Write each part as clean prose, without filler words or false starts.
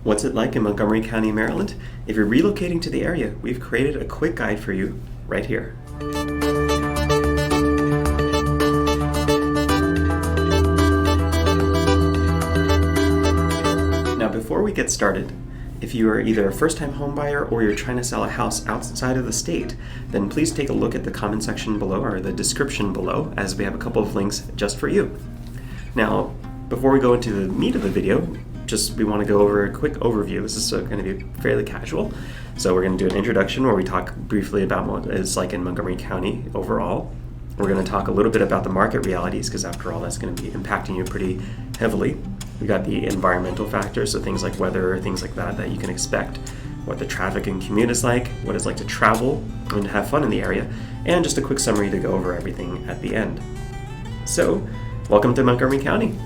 What's it like in Montgomery County, Maryland? If you're relocating to the area, we've created a quick guide for you right here. Now, before we get started, if you are either a first-time homebuyer or you're trying to sell a house outside of the state, then please take a look at the comment section below or the description below, as we have a couple of links just for you. Now, before we go into the meat of the video, we want to go over a quick overview. This is going to be fairly casual. So we're going to do an introduction where we talk briefly about what it's like in Montgomery County overall. We're going to talk a little bit about the market realities, because after all, that's going to be impacting you pretty heavily. We got the environmental factors, so things like weather, things like that you can expect, what the traffic and commute is like, what it's like to travel and to have fun in the area, and just a quick summary to go over everything at the end. So, welcome to Montgomery County.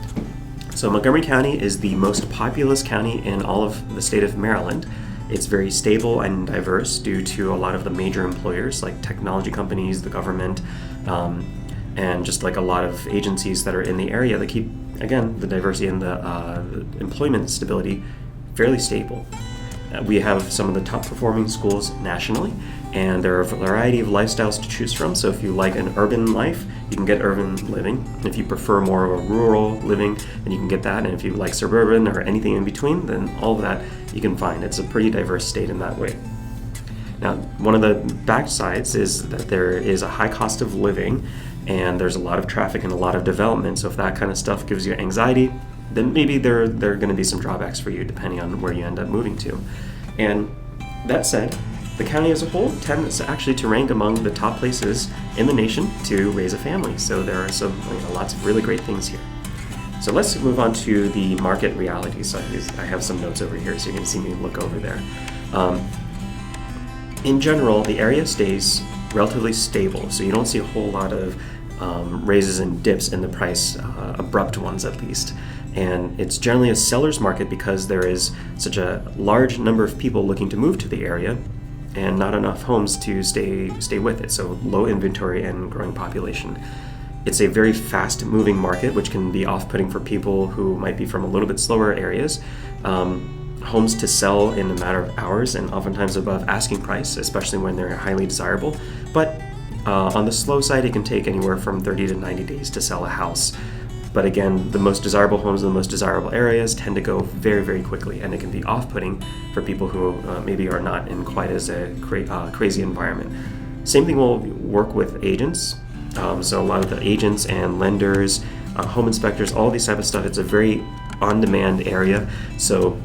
So Montgomery County is the most populous county in all of the state of Maryland. It's very stable and diverse due to a lot of the major employers like technology companies, the government, and just like a lot of agencies that are in the area that keep, again, the diversity and the employment stability fairly stable. We have some of the top performing schools nationally, and there are a variety of lifestyles to choose from. So if you like an urban life, you can get urban living. If you prefer more of a rural living, then you can get that. And if you like suburban or anything in between, then all of that you can find. It's a pretty diverse state in that way. Now, one of the backsides is that there is a high cost of living, and there's a lot of traffic and a lot of development. So if that kind of stuff gives you anxiety, then maybe there are going to be some drawbacks for you depending on where you end up moving to. And that said, the county as a whole tends actually to rank among the top places in the nation to raise a family. So there are lots of really great things here. So let's move on to the market realities. So I have some notes over here, so you can see me look over there. In general, the area stays relatively stable, so you don't see a whole lot of raises and dips in the price, abrupt ones at least. And it's generally a seller's market because there is such a large number of people looking to move to the area and not enough homes to stay with it, so low inventory and growing population. It's a very fast-moving market, which can be off-putting for people who might be from a little bit slower areas. Homes to sell in a matter of hours and oftentimes above asking price, especially when they're highly desirable. But on the slow side, it can take anywhere from 30 to 90 days to sell a house. But again, the most desirable homes in the most desirable areas tend to go very, very quickly, and it can be off-putting for people who maybe are not in quite as a crazy environment. Same thing will work with agents. So a lot of the agents and lenders, home inspectors, all these type of stuff, it's a very on-demand area. So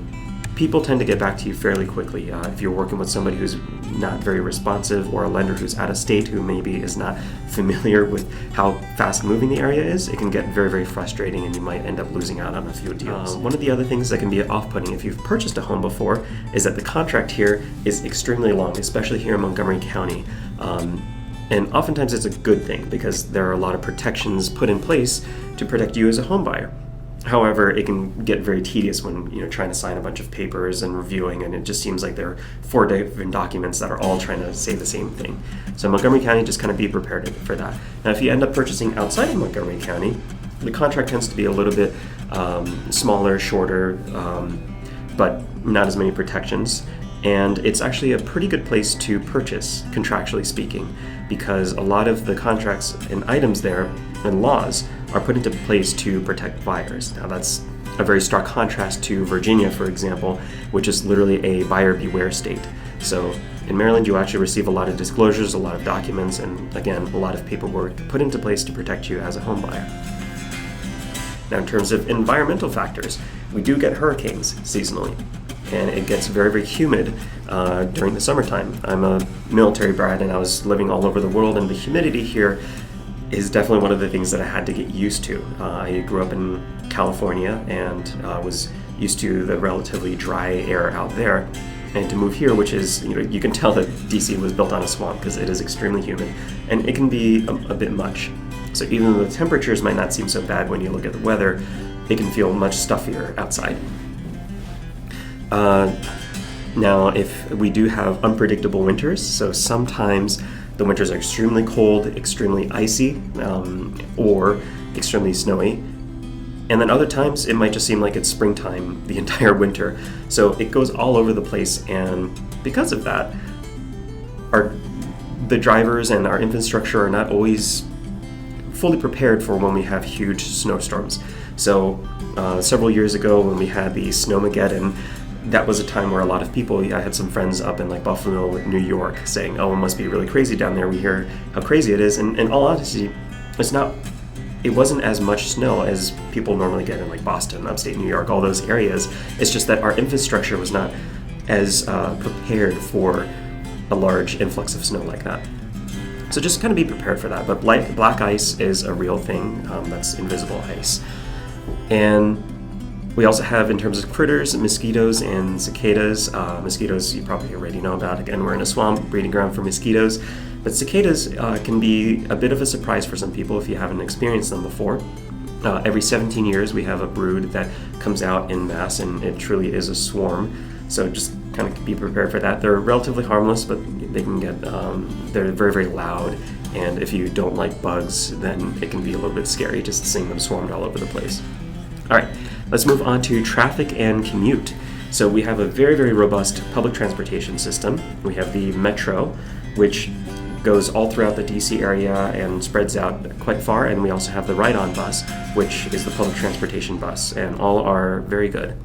people tend to get back to you fairly quickly. If you're working with somebody who's not very responsive, or a lender who's out of state who maybe is not familiar with how fast moving the area is, it can get very, very frustrating, and you might end up losing out on a few deals. One of the other things that can be off-putting if you've purchased a home before is that the contract here is extremely long, especially here in Montgomery County. And oftentimes it's a good thing because there are a lot of protections put in place to protect you as a home buyer. However, it can get very tedious when you're trying to sign a bunch of papers and reviewing, and it just seems like there are 4 different documents that are all trying to say the same thing. So Montgomery County, just kind of be prepared for that. Now, if you end up purchasing outside of Montgomery County, the contract tends to be a little bit smaller, shorter, but not as many protections. And it's actually a pretty good place to purchase, contractually speaking, because a lot of the contracts and items there and laws are put into place to protect buyers. Now, that's a very stark contrast to Virginia, for example, which is literally a buyer beware state. So in Maryland, you actually receive a lot of disclosures, a lot of documents, and again, a lot of paperwork put into place to protect you as a home buyer. Now, in terms of environmental factors, we do get hurricanes seasonally, and it gets very, very humid during the summertime. I'm a military brat, and I was living all over the world, and the humidity here is definitely one of the things that I had to get used to. I grew up in California and was used to the relatively dry air out there, and to move here, which is, you can tell that DC was built on a swamp because it is extremely humid, and it can be a bit much. So even though the temperatures might not seem so bad when you look at the weather, it can feel much stuffier outside. Now, if we do have unpredictable winters, so sometimes the winters are extremely cold, extremely icy, or extremely snowy, And then other times it might just seem like it's springtime the entire winter. So it goes all over the place, and because of that, the drivers and our infrastructure are not always fully prepared for when we have huge snowstorms. So several years ago when we had the Snowmageddon, that was a time where a lot of people, I had some friends up in like Buffalo, New York, saying, oh, it must be really crazy down there. We hear how crazy it is. And in all honesty, it wasn't as much snow as people normally get in like Boston, upstate New York, all those areas. It's just that our infrastructure was not as prepared for a large influx of snow like that. So just kind of be prepared for that. But black ice is a real thing. That's invisible ice. And we also have, in terms of critters, mosquitoes and cicadas. Mosquitoes you probably already know about. Again, we're in a swamp, breeding ground for mosquitoes. But cicadas can be a bit of a surprise for some people if you haven't experienced them before. Every 17 years we have a brood that comes out in mass, and it truly is a swarm. So just kind of be prepared for that. They're relatively harmless, but they can get, they're very, very loud. And if you don't like bugs, then it can be a little bit scary just seeing them swarmed all over the place. All right, let's move on to traffic and commute. So we have a very, very robust public transportation system. We have the Metro, which goes all throughout the DC area and spreads out quite far. And we also have the Ride-On bus, which is the public transportation bus, and all are very good.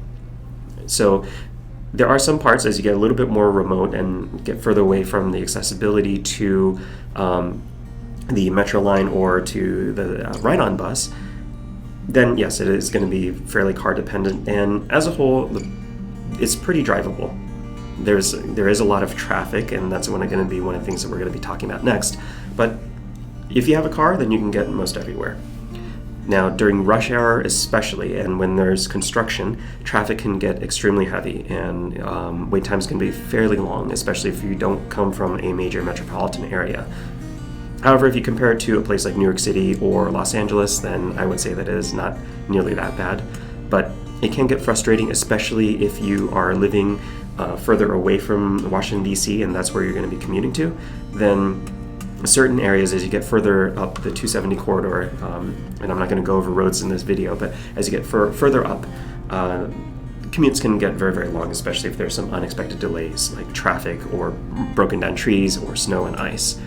So there are some parts, as you get a little bit more remote and get further away from the accessibility to the Metro line or to the Ride-On bus, then yes, it is going to be fairly car dependent, and as a whole, it's pretty drivable. There is a lot of traffic, and that's going to be one of the things that we're going to be talking about next. But if you have a car, then you can get most everywhere. Now, during rush hour especially, and when there's construction, traffic can get extremely heavy, and wait times can be fairly long, especially if you don't come from a major metropolitan area. However, if you compare it to a place like New York City or Los Angeles, then I would say that it is not nearly that bad. But it can get frustrating, especially if you are living further away from Washington, D.C., and that's where you're going to be commuting to. Then certain areas, as you get further up the 270 corridor, and I'm not going to go over roads in this video, but as you get further up, commutes can get very, very long, especially if there's some unexpected delays like traffic or broken down trees or snow and ice.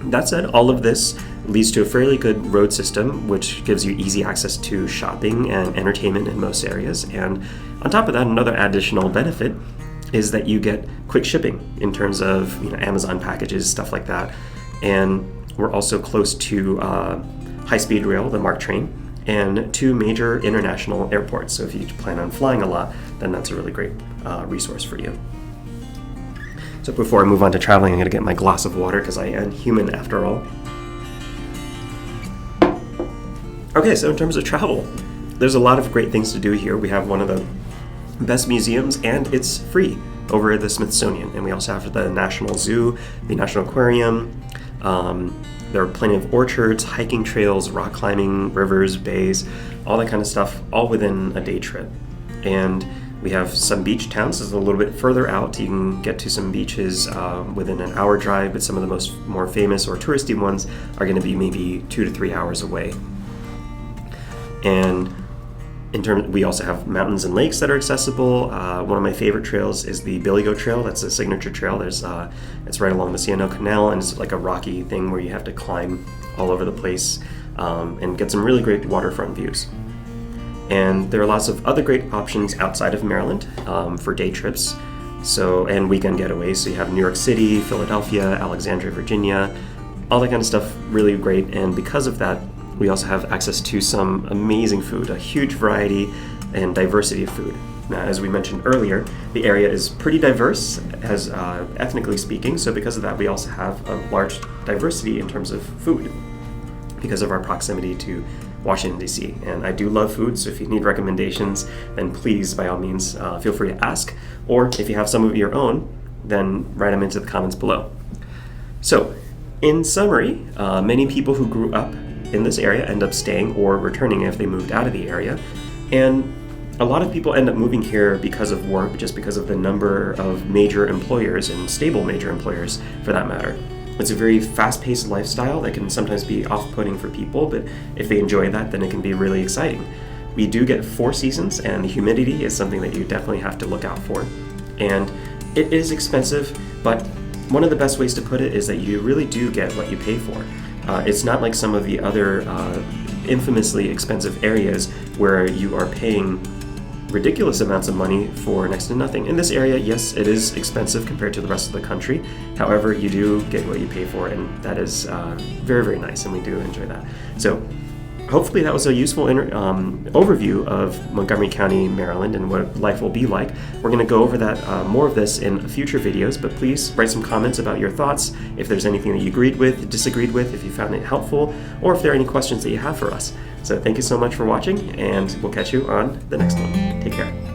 That said, all of this leads to a fairly good road system, which gives you easy access to shopping and entertainment in most areas. And on top of that, another additional benefit is that you get quick shipping in terms of Amazon packages, stuff like that. And we're also close to high-speed rail, the MARC train, and 2 major international airports. So if you plan on flying a lot, then that's a really great resource for you. So before I move on to traveling, I'm going to get my glass of water because I am human after all. Okay, so in terms of travel, there's a lot of great things to do here. We have one of the best museums, and it's free over at the Smithsonian. And we also have the National Zoo, the National Aquarium. There are plenty of orchards, hiking trails, rock climbing, rivers, bays, all that kind of stuff, all within a day trip. And we have some beach towns. This is a little bit further out. You can get to some beaches within an hour drive, but some of the more famous or touristy ones are going to be maybe 2 to 3 hours away. And we also have mountains and lakes that are accessible. One of my favorite trails is the Billy Goat Trail. That's a signature trail. It's right along the C&O Canal, and it's like a rocky thing where you have to climb all over the place and get some really great waterfront views. And there are lots of other great options outside of Maryland for day trips, and weekend getaways. So you have New York City, Philadelphia, Alexandria, Virginia, all that kind of stuff, really great. And because of that, we also have access to some amazing food, a huge variety and diversity of food. Now, as we mentioned earlier, the area is pretty diverse, as ethnically speaking. So because of that, we also have a large diversity in terms of food because of our proximity to Washington, D.C. And I do love food, so if you need recommendations, then please, by all means, feel free to ask. Or if you have some of your own, then write them into the comments below. So, in summary, many people who grew up in this area end up staying or returning if they moved out of the area. And a lot of people end up moving here because of work, just because of the number of major employers and stable major employers for that matter. It's a very fast-paced lifestyle that can sometimes be off-putting for people, but if they enjoy that, then it can be really exciting. We do get 4 seasons, and the humidity is something that you definitely have to look out for. And it is expensive, but one of the best ways to put it is that you really do get what you pay for. It's not like some of the other infamously expensive areas where you are paying ridiculous amounts of money for next to nothing. In this area, yes, it is expensive compared to the rest of the country. However, you do get what you pay for, and that is very, very nice, and we do enjoy that. So hopefully that was a useful overview of Montgomery County, Maryland, and what life will be like. We're going to go over that more of this in future videos, but please write some comments about your thoughts, if there's anything that you agreed with, disagreed with, if you found it helpful, or if there are any questions that you have for us. So thank you so much for watching, and we'll catch you on the next one. Take care.